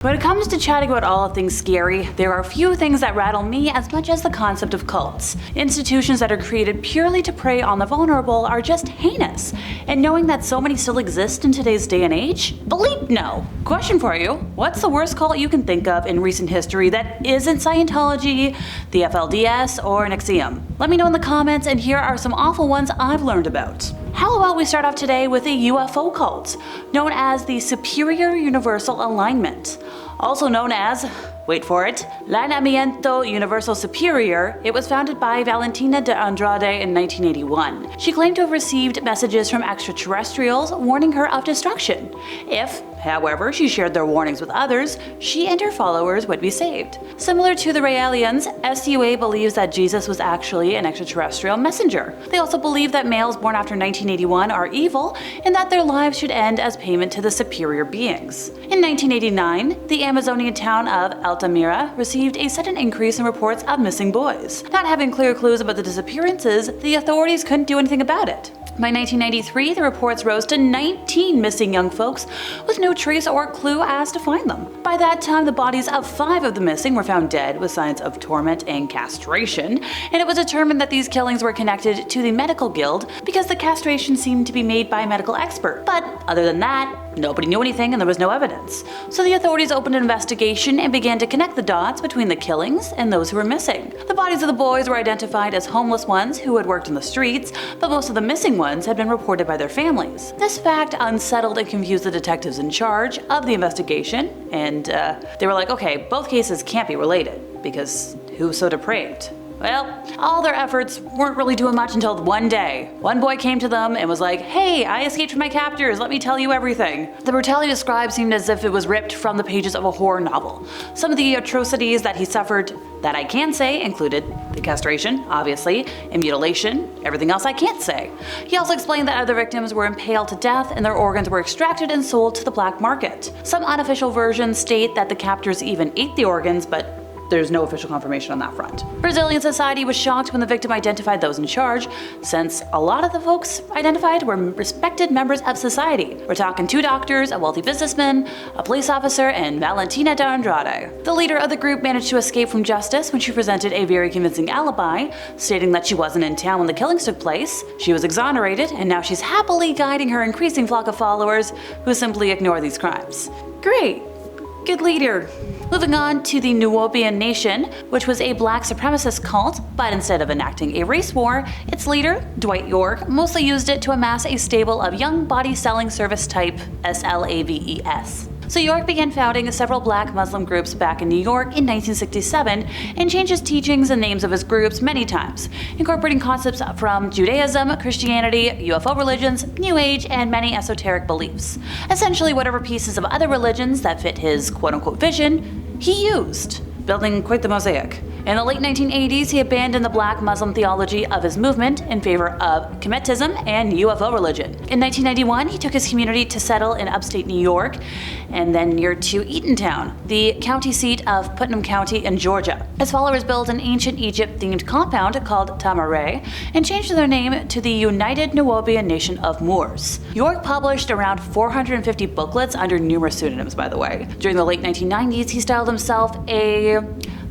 When it comes to chatting about all things scary, there are few things that rattle me as much as the concept of cults. Institutions that are created purely to prey on the vulnerable are just heinous. And knowing that so many still exist in today's day and age? Bleep no! Question for you, what's the worst cult you can think of in recent history that isn't Scientology, the FLDS, or NXIVM? Let me know in the comments, and here are some awful ones I've learned about. How about we start off today with a UFO cult, known as the Superior Universal Alignment. Also known as, wait for it, Lineamiento Universal Superior, it was founded by Valentina de Andrade in 1981. She claimed to have received messages from extraterrestrials warning her of destruction. If, however, she shared their warnings with others, she and her followers would be saved. Similar to the Raelians, SUA believes that Jesus was actually an extraterrestrial messenger. They also believe that males born after 1981 are evil and that their lives should end as payment to the superior beings. In 1989, the Amazonian town of Altamira received a sudden increase in reports of missing boys. Not having clear clues about the disappearances, the authorities couldn't do anything about it. By 1993, the reports rose to 19 missing young folks with no trace or clue as to find them. By that time, the bodies of 5 of the missing were found dead with signs of torment and castration, and it was determined that these killings were connected to the medical guild because the castration seemed to be made by a medical expert. But other than that, nobody knew anything and there was no evidence. So the authorities opened an investigation and began to connect the dots between the killings and those who were missing. The bodies of the boys were identified as homeless ones who had worked in the streets, but most of the missing ones had been reported by their families. This fact unsettled and confused the detectives in charge of the investigation, and they were like, okay, both cases can't be related, because who's so depraved? Well, all their efforts weren't really doing much until one day. One boy came to them and was like, hey, I escaped from my captors, let me tell you everything. The brutality described seemed as if it was ripped from the pages of a horror novel. Some of the atrocities that he suffered that I can say included the castration, obviously, and mutilation, everything else I can't say. He also explained that other victims were impaled to death and their organs were extracted and sold to the black market. Some unofficial versions state that the captors even ate the organs, but there's no official confirmation on that front. Brazilian society was shocked when the victim identified those in charge, since a lot of the folks identified were respected members of society. We're talking 2 doctors, a wealthy businessman, a police officer, and Valentina de Andrade. The leader of the group managed to escape from justice when she presented a very convincing alibi, stating that she wasn't in town when the killings took place. She was exonerated, and now she's happily guiding her increasing flock of followers who simply ignore these crimes. Great. Good leader. Moving on to the Nuwaubian Nation, which was a black supremacist cult, but instead of enacting a race war, its leader, Dwight York, mostly used it to amass a stable of young body-selling service type SLAVES. So York began founding several black Muslim groups back in New York in 1967 and changed his teachings and names of his groups many times, incorporating concepts from Judaism, Christianity, UFO religions, New Age, and many esoteric beliefs. Essentially whatever pieces of other religions that fit his quote-unquote vision, he used, building quite the mosaic. In the late 1980s, he abandoned the black Muslim theology of his movement in favor of Kemetism and UFO religion. In 1991, he took his community to settle in upstate New York and then near to Eatontown, the county seat of Putnam County in Georgia. His followers built an ancient Egypt-themed compound called Tamaray and changed their name to the United Nuwaubian Nation of Moors. York published around 450 booklets under numerous pseudonyms, by the way. During the late 1990s, he styled himself a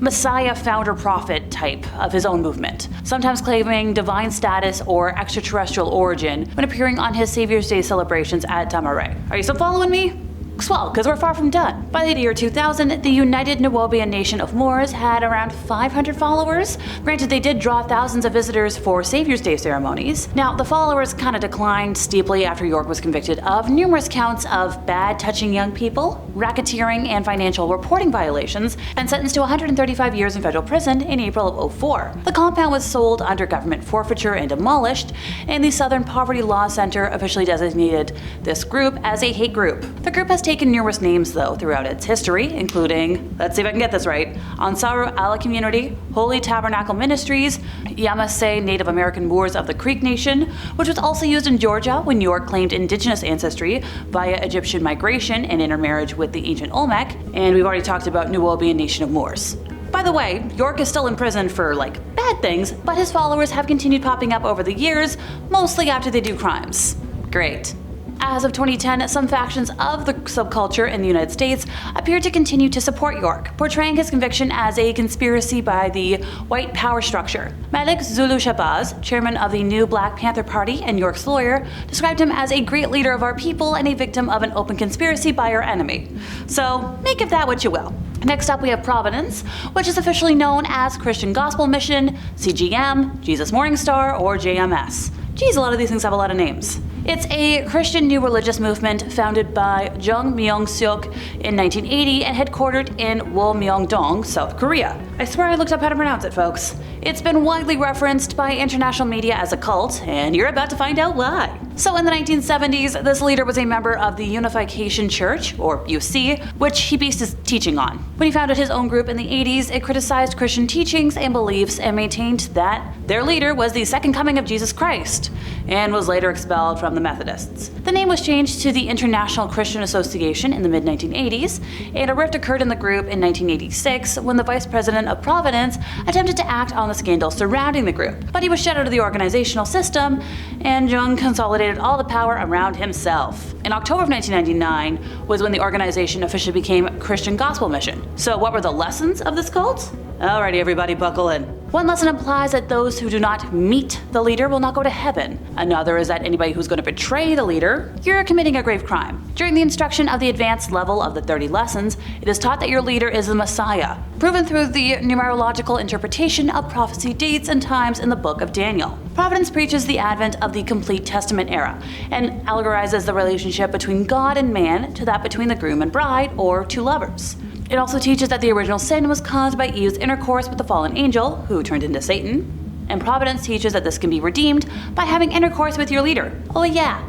Messiah founder prophet type of his own movement, sometimes claiming divine status or extraterrestrial origin when appearing on his Savior's Day celebrations at Tamaray. Are you still following me? Swell, because we're far from done. By the year 2000, the United Nuwaubian Nation of Moors had around 500 followers. Granted, they did draw thousands of visitors for Savior's Day ceremonies. Now, the followers kind of declined steeply after York was convicted of numerous counts of bad touching young people, racketeering, and financial reporting violations, and sentenced to 135 years in federal prison in April of 2004. The compound was sold under government forfeiture and demolished, and the Southern Poverty Law Center officially designated this group as a hate group. The group has taken numerous names, though, throughout its history, including, let's see if I can get this right, Ansaru Allah Community, Holy Tabernacle Ministries, Yamasee Native American Moors of the Creek Nation, which was also used in Georgia when York claimed indigenous ancestry via Egyptian migration and intermarriage with the ancient Olmec, and we've already talked about Nuwaubian Nation of Moors. By the way, York is still in prison for, bad things, but his followers have continued popping up over the years, mostly after they do crimes. Great. As of 2010, some factions of the subculture in the United States appeared to continue to support York, portraying his conviction as a conspiracy by the white power structure. Malik Zulu Shabazz, chairman of the new Black Panther Party and York's lawyer, described him as a great leader of our people and a victim of an open conspiracy by our enemy. So make of that what you will. Next up we have Providence, which is officially known as Christian Gospel Mission, CGM, Jesus Morning Star, or JMS. Geez, a lot of these things have a lot of names. It's a Christian new religious movement founded by Jung Myung-suk in 1980 and headquartered in Wolmyongdong, South Korea. I swear I looked up how to pronounce it, folks. It's been widely referenced by international media as a cult, and you're about to find out why. So in the 1970s, this leader was a member of the Unification Church, or UC, which he based his teaching on. When he founded his own group in the 80s, it criticized Christian teachings and beliefs and maintained that their leader was the second coming of Jesus Christ, and was later expelled from the Methodists. The name was changed to the International Christian Association in the mid-1980s, and a rift occurred in the group in 1986 when the vice president of Providence attempted to act on the scandal surrounding the group. But he was shut out of the organizational system, and Jung consolidated all the power around himself. In October of 1999 was when the organization officially became Christian Gospel Mission. So what were the lessons of this cult? Alrighty, everybody, buckle in. One lesson implies that those who do not meet the leader will not go to heaven. Another is that anybody who's going to betray the leader, you're committing a grave crime. During the instruction of the advanced level of the 30 lessons, it is taught that your leader is the Messiah, proven through the numerological interpretation of prophecy dates and times in the book of Daniel. Providence preaches the advent of the complete Testament era, and allegorizes the relationship between God and man to that between the groom and bride, or two lovers. It also teaches that the original sin was caused by Eve's intercourse with the fallen angel, who turned into Satan. And Providence teaches that this can be redeemed by having intercourse with your leader. Oh yeah,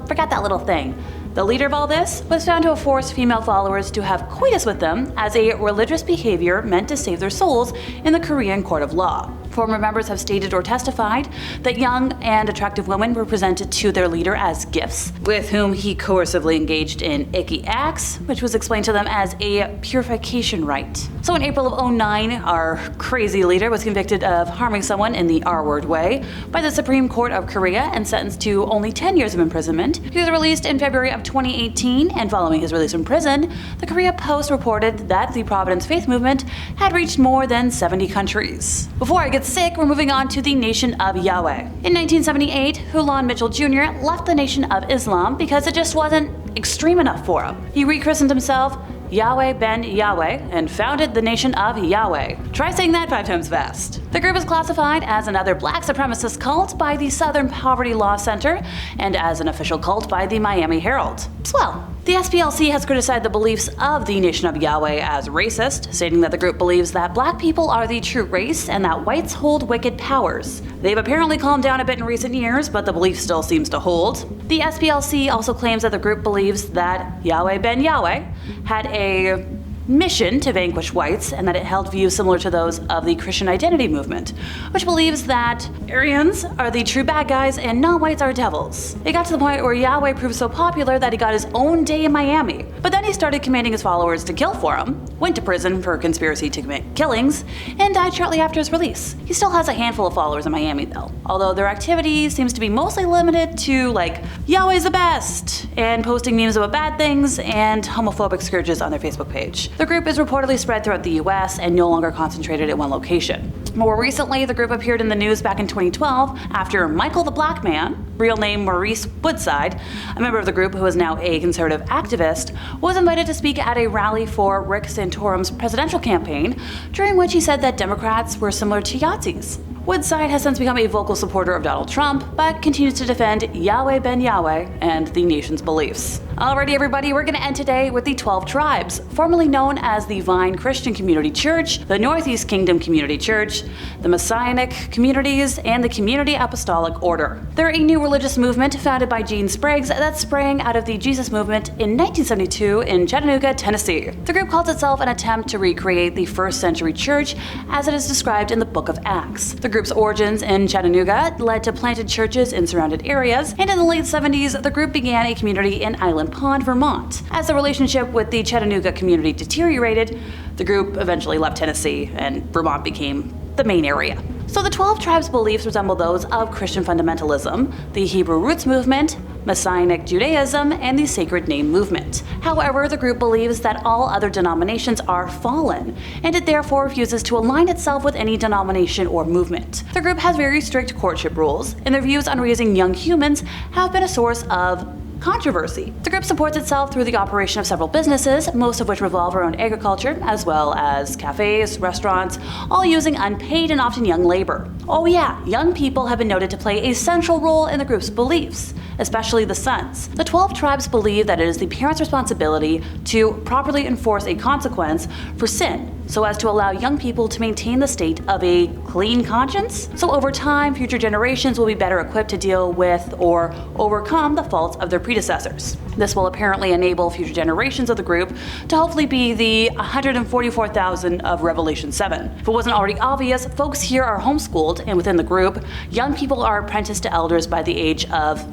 forgot that little thing. The leader of all this was found to have forced female followers to have coitus with them as a religious behavior meant to save their souls in the Korean court of law. Former members have stated or testified that young and attractive women were presented to their leader as gifts, with whom he coercively engaged in icky acts, which was explained to them as a purification rite. So in April of 2009, our crazy leader was convicted of harming someone in the R-word way by the Supreme Court of Korea and sentenced to only 10 years of imprisonment. He was released in February of 2018, and following his release from prison, the Korea Post reported that the Providence faith movement had reached more than 70 countries. Before I get sick, we're moving on to the Nation of Yahweh. In 1978, Hulan Mitchell Jr. left the Nation of Islam because it just wasn't extreme enough for him. He rechristened himself Yahweh Ben Yahweh and founded the Nation of Yahweh. Try saying that 5 times fast. The group is classified as another black supremacist cult by the Southern Poverty Law Center and as an official cult by the Miami Herald. Swell. The SPLC has criticized the beliefs of the Nation of Yahweh as racist, stating that the group believes that black people are the true race and that whites hold wicked powers. They've apparently calmed down a bit in recent years, but the belief still seems to hold. The SPLC also claims that the group believes that Yahweh Ben Yahweh had a mission to vanquish whites, and that it held views similar to those of the Christian identity movement, which believes that Aryans are the true bad guys and non-whites are devils. It got to the point where Yahweh proved so popular that he got his own day in Miami, but then he started commanding his followers to kill for him, went to prison for conspiracy to commit killings, and died shortly after his release. He still has a handful of followers in Miami though, although their activity seems to be mostly limited to like, Yahweh's the best, and posting memes about bad things and homophobic scourges on their Facebook page. The group is reportedly spread throughout the US and no longer concentrated in one location. More recently, the group appeared in the news back in 2012 after Michael the Black Man, real name Maurice Woodside, a member of the group who is now a conservative activist, was invited to speak at a rally for Rick Santorum's presidential campaign, during which he said that Democrats were similar to Yazis. Woodside has since become a vocal supporter of Donald Trump, but continues to defend Yahweh Ben Yahweh and the nation's beliefs. Alrighty everybody, we're going to end today with the 12 tribes, formerly known as the Vine Christian Community Church, the Northeast Kingdom Community Church, the Messianic Communities, and the Community Apostolic Order. They're a new religious movement founded by Gene Spriggs that sprang out of the Jesus movement in 1972 in Chattanooga, Tennessee. The group calls itself an attempt to recreate the first century church as it is described in the book of Acts. The group's origins in Chattanooga led to planted churches in surrounded areas, and in the late 70s, the group began a community in Island Pond, Vermont. As the relationship with the Chattanooga community deteriorated, the group eventually left Tennessee, and Vermont became the main area. So the 12 tribes' beliefs resemble those of Christian fundamentalism, the Hebrew roots movement, Messianic Judaism, and the Sacred Name movement. However, the group believes that all other denominations are fallen, and it therefore refuses to align itself with any denomination or movement. The group has very strict courtship rules, and their views on raising young humans have been a source of controversy. The group supports itself through the operation of several businesses, most of which revolve around agriculture, as well as cafes, restaurants, all using unpaid and often young labor. Oh yeah, young people have been noted to play a central role in the group's beliefs, especially the sons. The 12 tribes believe that it is the parents' responsibility to properly enforce a consequence for sin, so as to allow young people to maintain the state of a clean conscience. So over time, future generations will be better equipped to deal with or overcome the faults of their predecessors. This will apparently enable future generations of the group to hopefully be the 144,000 of Revelation 7. If it wasn't already obvious, folks here are homeschooled, and within the group, young people are apprenticed to elders by the age of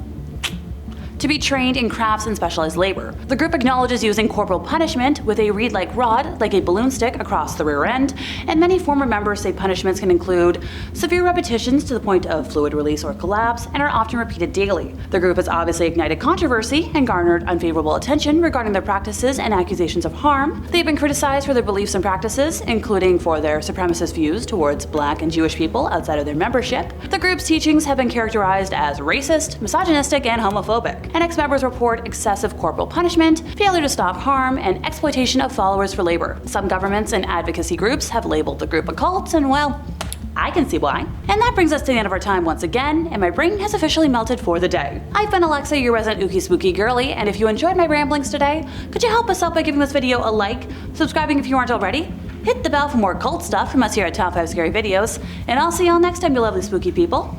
to be trained in crafts and specialized labor. The group acknowledges using corporal punishment with a reed-like rod, like a balloon stick, across the rear end, and many former members say punishments can include severe repetitions to the point of fluid release or collapse, and are often repeated daily. The group has obviously ignited controversy and garnered unfavorable attention regarding their practices and accusations of harm. They've been criticized for their beliefs and practices, including for their supremacist views towards Black and Jewish people outside of their membership. The group's teachings have been characterized as racist, misogynistic, and homophobic. And ex-members report excessive corporal punishment, failure to stop harm, and exploitation of followers for labor. Some governments and advocacy groups have labeled the group a cult, and well, I can see why. And that brings us to the end of our time once again, and my brain has officially melted for the day. I've been Alexa, your resident ookie spooky girly, and if you enjoyed my ramblings today, could you help us out by giving this video a like, subscribing if you aren't already, hit the bell for more cult stuff from us here at Top 5 Scary Videos, and I'll see y'all next time, you lovely spooky people.